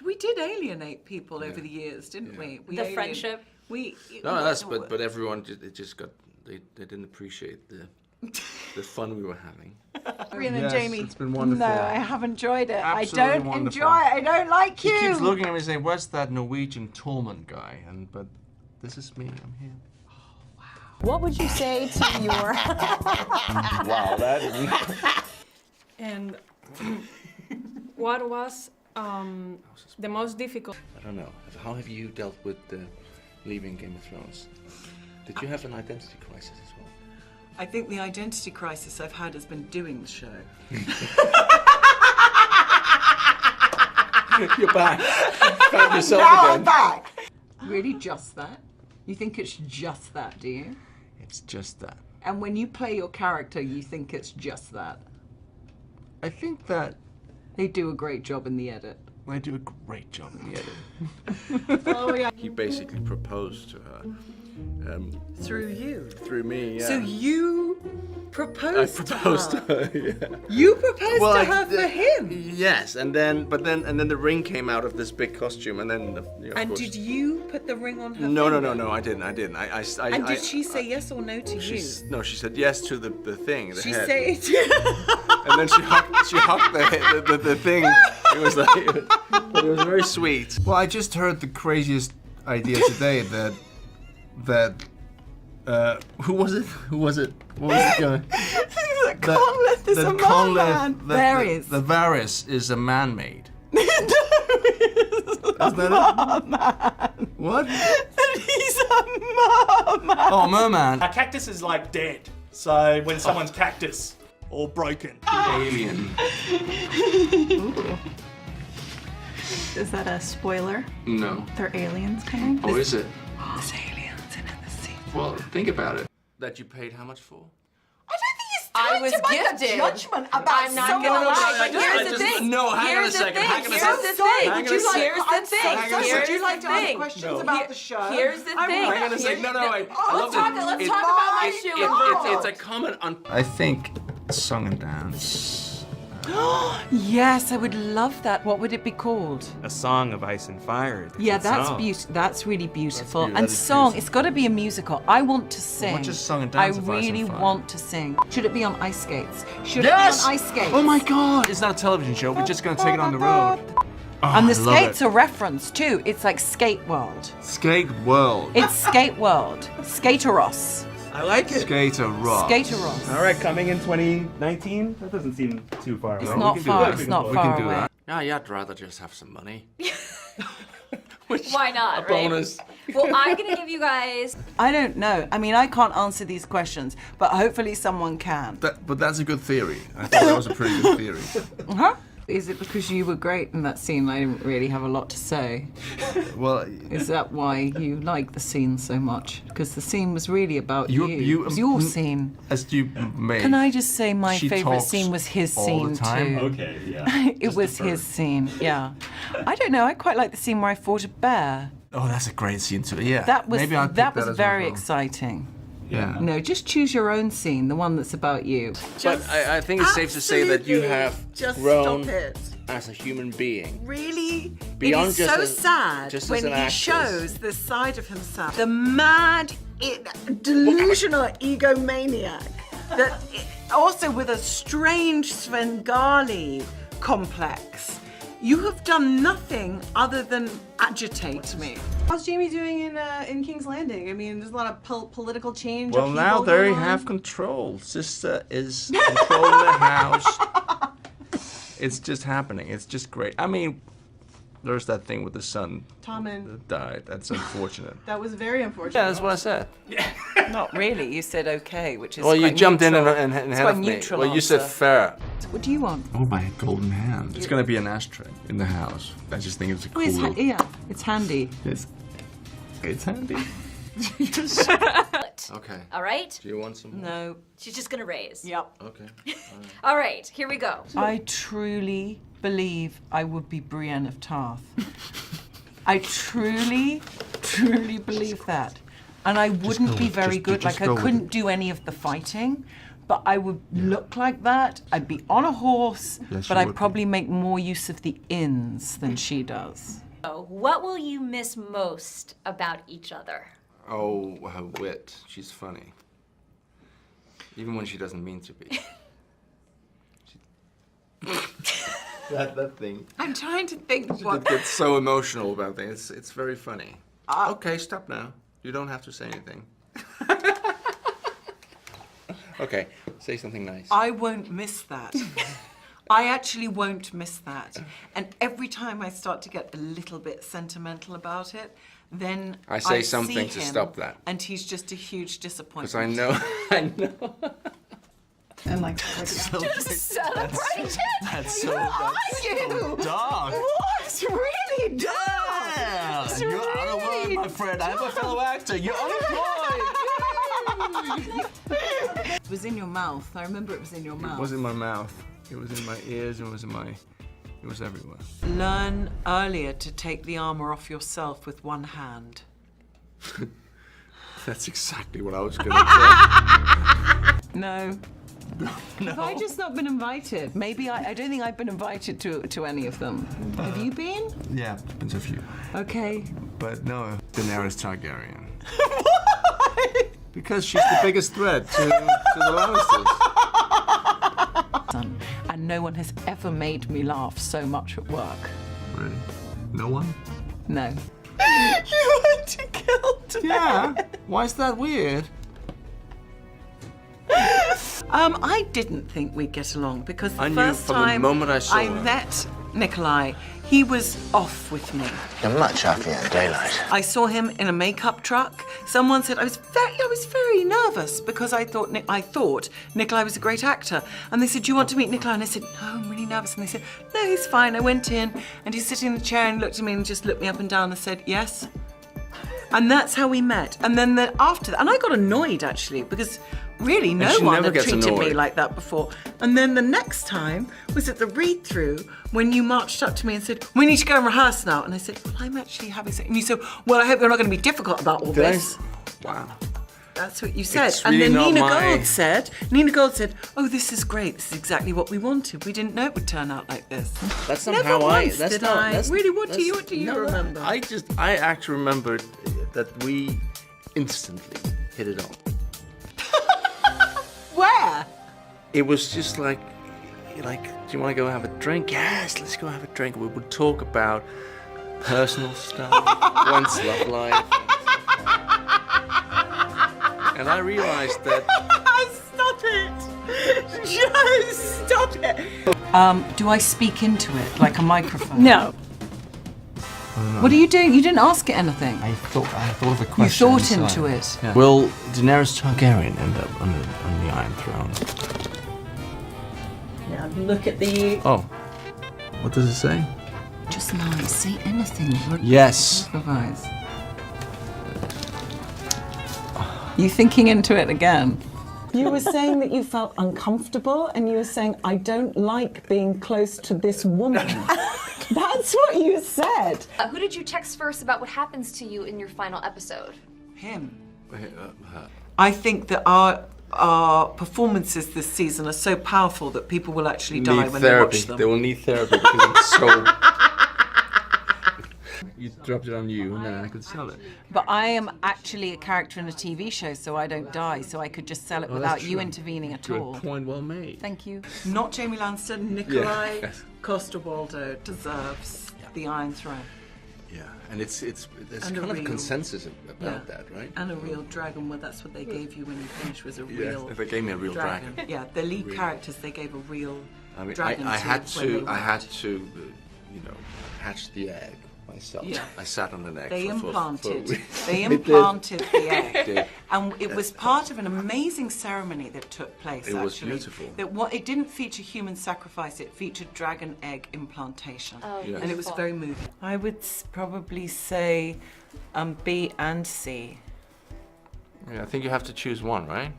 We did alienate people over the years, didn't we? The friendship. But everyone they didn't appreciate the fun we were having. Brian and Jamie. It's been wonderful. No, I haven't enjoyed it. Absolutely I don't wonderful. enjoy it. I don't like you. He keeps looking at me and saying, "Where's that Norwegian Tolman guy?" But this is me. I'm here. What would you say to your... Wow, that is... And what was the most difficult? I don't know. How have you dealt with leaving Game of Thrones? Did you have an identity crisis as well? I think the identity crisis I've had has been doing the show. You're back. Found yourself now again. I'm back. Really, just that? You think it's just that, do you? It's just that. And when you play your character, you think it's just that? I think that they do a great job in the edit. They do a great job in the edit. Oh yeah. He basically proposed to her. Through you? Through me, yeah. So you proposed to her? Yeah. You proposed to her for him? Yes, and then the ring came out of this big costume, and then and did you put the ring on her No, finger? no, I didn't. And did she say yes or no to you? No, she said yes to the thing, the She head. said... And then she hugged the thing. It was like, it was very sweet. Well, I just heard the craziest idea today that who was it? What was the guy? Conleth is a merman. The Varys is a man-made. No, he's a merman. What? He's a merman. Oh, merman. A cactus is like dead. So when someone's cactus or broken. Alien. Is that a spoiler? No. They're aliens coming? Oh, is it? There's aliens in the scene. Well, think about it. That you paid how much for? I don't think it's I time was to make gifted. a judgment about I'm not someone gonna lie, else. but here's the thing. No, hang on a second. Here's the thing. Would Questions about the show? Here's the thing. Hang on a second. No, I Let's love talk it. about my shoe. It's a comment on. I think song and dance. Yes, I would love that. What would it be called? A Song of Ice and Fire. Yeah, that's beautiful. That's really beautiful. That And is song, beautiful. it's got to be a musical. I want to sing. What just song and dance I of Ice and really Fire? want to sing. Should it be on ice skates? Should Yes! it be on ice skates? Oh my God! It's not a television show. We're just gonna take it on the road. And the I love skates it. are referenced too. It's like Skate World. Skate World. It's Skate World. Skateros. I like it. Skater Rock. Skateros. All right, coming in 2019. That doesn't seem too far away. It's not far. It's not We far can do away. that. Yeah, I'd rather just have some money. Why not, A right? bonus. Well, I'm gonna give you guys. I don't know. I mean, I can't answer these questions, but hopefully someone can. But that's a good theory. I think that was a pretty good theory. Huh? Is it because you were great in that scene? I didn't really have a lot to say. Well, Is that why you like the scene so much? Because the scene was really about you. You- It was your scene. as you may. Can I just say my She favourite talks scene was his all scene the time. too. Okay, yeah. It was his scene, yeah. I don't know, I quite like the scene where I fought a bear. Oh, that's a great scene too. Yeah. That was Maybe I'll pick that was as very well. exciting. Yeah. No, just choose your own scene, the one that's about you. But I think it's safe to say that you have Just grown stop it. as a human being. Really? Beyond it is just so as- sad just as when an he actress. shows this side of himself. The mad, delusional egomaniac. That also with a strange Svengali complex. You have done nothing other than agitate me. How's Jamie doing in King's Landing? I mean, there's a lot of political change. Well, now they have control. Sister is controlling the house. It's just happening. It's just great. I mean, there's that thing with the son Tommen. that died. That's unfortunate. That was very unfortunate. Yeah, that's what I said. Not really. You said okay, which is Well, you quite jumped in neutral. and It's ahead quite of me. neutral Well, you said answer. fair. What do you want? Oh, my golden hand. It's gonna be an ashtray in the house. I just think it's a cool. Yeah, it's handy. It's handy. Okay. All right. Do you want some? No. She's just gonna raise. Yep. Okay. All right. Here we go. I truly believe I would be Brienne of Tarth. I truly, truly believe that. And I wouldn't be very good. just Like, go I with couldn't do any of the fighting, but I would look like that. I'd be on a horse, Yes, but you I'd would be. probably make more use of the inns than she does. So, what will you miss most about each other? Oh, her wit. She's funny. Even when she doesn't mean to be. that thing. I'm trying to think She what... gets so emotional about things. It's very funny. Okay, stop now. You don't have to say anything. Okay, say something nice. I won't miss that. I actually won't miss that. And every time I start to get a little bit sentimental about it, then I say see something to him, stop that. And he's just a huge disappointment. Because I know, I know. And like, Celebrate it! That's so dark. What? Really dark? Yeah, you're out of work, my friend. I'm a fellow actor. You're unemployed. It was in your mouth. I remember it was in your mouth. It was in my mouth. It was in my ears. It was everywhere. Learn earlier to take the armor off yourself with one hand. That's exactly what I was going to say. No. Have I just not been invited? Maybe I don't think I've been invited to any of them. Have you been? Yeah, there's a few. Okay. But no, Daenerys Targaryen. Why? Because she's the biggest threat to the Lannisters. And no one has ever made me laugh so much at work. Really? No one? No. You went to kill Yeah. Why is that weird? I didn't think we'd get along because the I knew first from the time moment I saw her. met Nikolaj, he was off with me. You're much happier in daylight. I saw him in a makeup truck. Someone said I was very nervous because I thought Nikolaj was a great actor. And they said, "Do you want to meet Nikolaj?" And I said, "No, I'm really nervous." And they said, "No, he's fine." I went in and he's sitting in the chair and looked at me and just looked me up and down and said, "Yes." And that's how we met. And then after that, and I got annoyed actually because really no she one never had gets treated me annoyed. like that before. And then the next time was at the read-through when you marched up to me and said, "We need to go and rehearse now." And I said, "Well, I'm actually having sex." And you said, "Well, I hope you're not going to be difficult about all this." Wow. That's what you said. It's And really then not Nina my- Gold said, "Oh, this is great. This is exactly what we wanted. We didn't know it would turn out like this." That's not Never how once that's did not, I. that's- Really, what do you no, remember? I actually remembered that we instantly hit it off. Where? It was just like, do you want to go have a drink? Yes, let's go have a drink. We would talk about personal stuff, Gwen's love life. And I realized that... Stop it! Just stop it! Do I speak into it like a microphone? No. What are you doing? You didn't ask it anything. I thought of a You question. thought into it. Yeah. Will Daenerys Targaryen end up on the Iron Throne? Now look at the... Oh. What does it say? Just lie. Say anything. Yes. Improvise. You thinking into it again? You were saying that you felt uncomfortable and you were saying, "I don't like being close to this woman." That's what you said. Who did you text first about what happens to you in your final episode? Him. her. I think that our performances this season are so powerful that people will actually die Need when therapy. they watch them. They will need therapy because I'm so... You dropped it on you, and then I could sell it. But I am actually a character in a TV show, so I don't die, so I could just sell it without you intervening at all. Good point, well made. Thank you. Not Jamie Lannister, Nikolaj Yes. Coster-Waldau deserves the Iron Throne. Yeah, and there's And kind a of real- concsensus about that, right? And a real dragon, well, that's what they gave you when you finished, was a Yeah, real they gave me a real dragon. Yeah, the lead characters, they gave a real I mean, dragon I had when they to, hatch the egg myself. Yeah. I sat on an egg. They for implanted the the egg. did. And it was part of an amazing ceremony that took place, It was actually. beautiful. It didn't feature human sacrifice, it featured dragon egg implantation. Oh, Yes. And it was very moving. I would probably say B and C. Yeah, I think you have to choose one, right?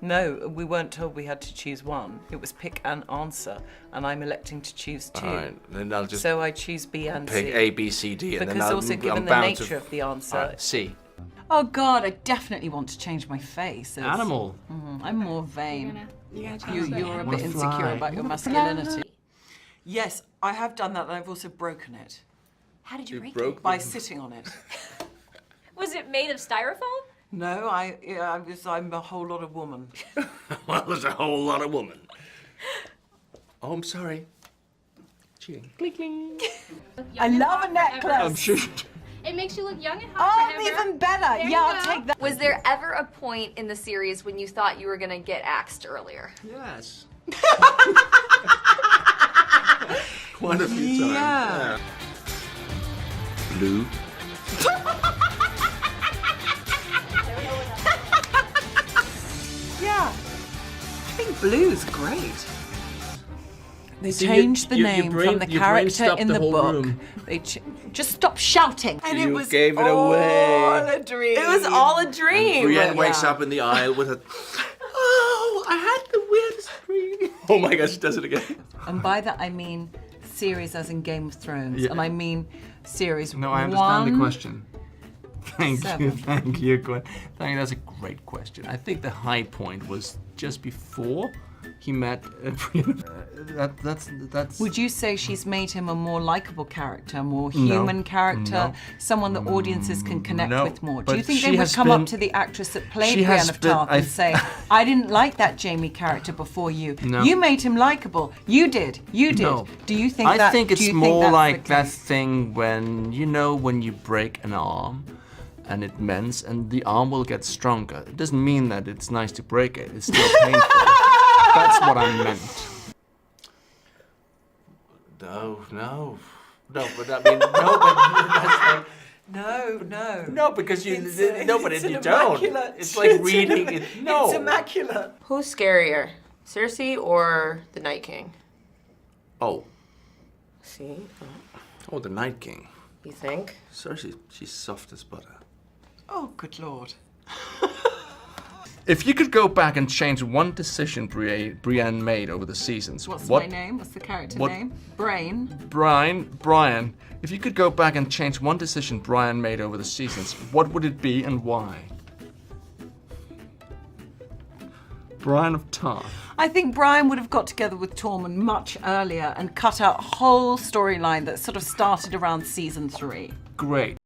No, we weren't told we had to choose one. It was pick an answer, and I'm electing to choose two. All right, then I'll just So I choose B and pick C. A, B, C, D, and Because then also I'm given the bound nature to of the answer. All right, C. Oh God, I definitely want to change my face. Animal. I'm more vain. You're a Wanna bit insecure fly. about your masculinity. Yes, I have done that, and I've also broken it How did you break broke it? by sitting on it. Was it made of styrofoam? No, I'm a whole lot of woman. Well, there's a whole lot of woman. Oh, I'm sorry. Cheating. I love a necklace. I'm sure. It makes you look young and hot Oh, forever. even better. There you Yeah, I'll go. take that. Was there ever a point in the series when you thought you were gonna get axed earlier? Yes. Quite a few times. Yeah. Blue. Yeah. I think blue's great. They See, changed the your name brain- from the your brain character stopped in the the whole book. room. Just stop shouting. And it You was gave it all away. a dream. It was all a dream. Brienne wakes up in the aisle with a. Oh, I had the weirdest dream. Oh my gosh, she does it again. And by that I mean series as in Game of Thrones. Yeah. And I mean series No, I understand the 1. question. Thank you, 7. thank you, Gwen. Thank you, that's a great question. I think the high point was just before he met Brienne. That's. Would you say she's made him a more likable character, a more No. human character, No. someone that audiences can connect No. with more? Do But you think she they would has come been- up to the actress that played She has Brienne of been- Tarth and say, I didn't like that Jamie character before you. No. You made him likable. You did. You did. No. Do you think I that? think do it's you more that's like the that case? thing when when you break an arm and it mends and the arm will get stronger. It doesn't mean that it's nice to break it. It's still painful. That's what I meant. No, but I mean, no, but that's like, no, because you, but it's you an don't. immaculate- It's like reading it. No, It's immaculate. Who's scarier, Cersei or the Night King? Oh, See? oh, the Night King. You think? Cersei, she's soft as butter. Oh, good Lord. If you could go back and change one decision Brienne made over the seasons, What's what my name? What's the character what- name? Brain. Brian, if you could go back and change one decision Brian made over the seasons, what would it be and why? Brian of Tarth. I think Brian would have got together with Tormund much earlier and cut out a whole storyline that sort of started around season 3. Great.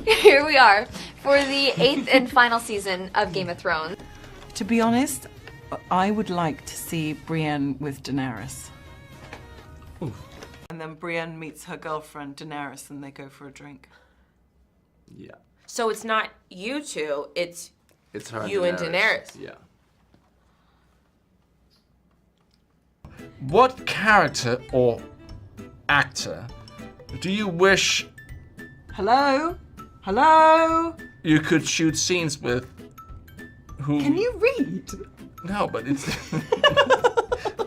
Here we are for the 8th and final season of Game of Thrones. To be honest, I would like to see Brienne with Daenerys. And then Brienne meets her girlfriend Daenerys, and they go for a drink. Yeah, So it's not you two, it's it's her. you and Daenerys. Yeah. What character or actor do you wish Hello? Hello? you could shoot scenes with? Who? Can you read? No, but it's.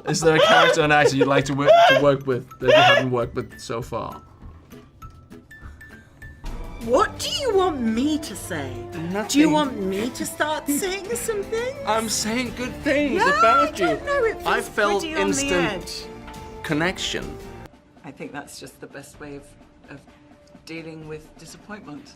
Is there a character and actor you'd like to work with that you haven't worked with so far? What do you want me to say? Nothing. Do you want me to start saying something? I'm saying good things No, about I you. don't know. It feels I felt pretty on the instant edge. connection. I think that's just the best way of dealing with disappointment.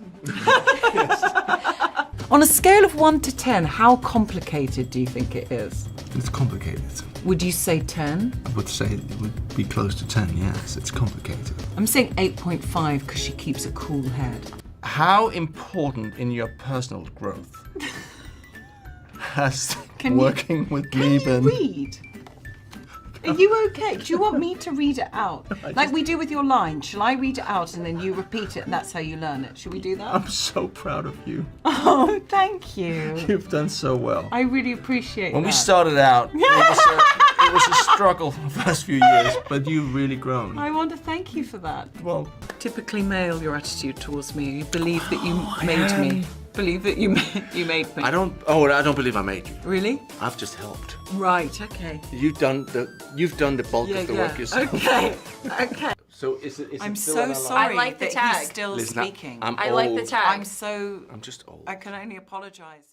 On a scale of 1 to 10, how complicated do you think it is? It's complicated. Would you say 10? I would say it would be close to 10, yes. It's complicated. I'm saying 8.5 because she keeps a cool head. How important in your personal growth has Can you- working with Can me you been? read? Are you okay? Do you want me to read it out? Like we do with your line. Shall I read it out and then you repeat it and that's how you learn it? Should we do that? I'm so proud of you. Oh, thank you. You've done so well. I really appreciate When that. we started out, it was a struggle for the first few years, but you've really grown. I want to thank you for that. Well, Typically male, your attitude towards me. You believe that you made me. Believe that you made me. I don't believe I made you. Really? I've just helped. Right, okay. You've done the bulk of the work yourself. Okay, okay. So is it I'm still so on our line? sorry I like the that tag. he's still Listen, speaking. I'm I like the old. tag. I'm so... I'm just old. I can only apologise.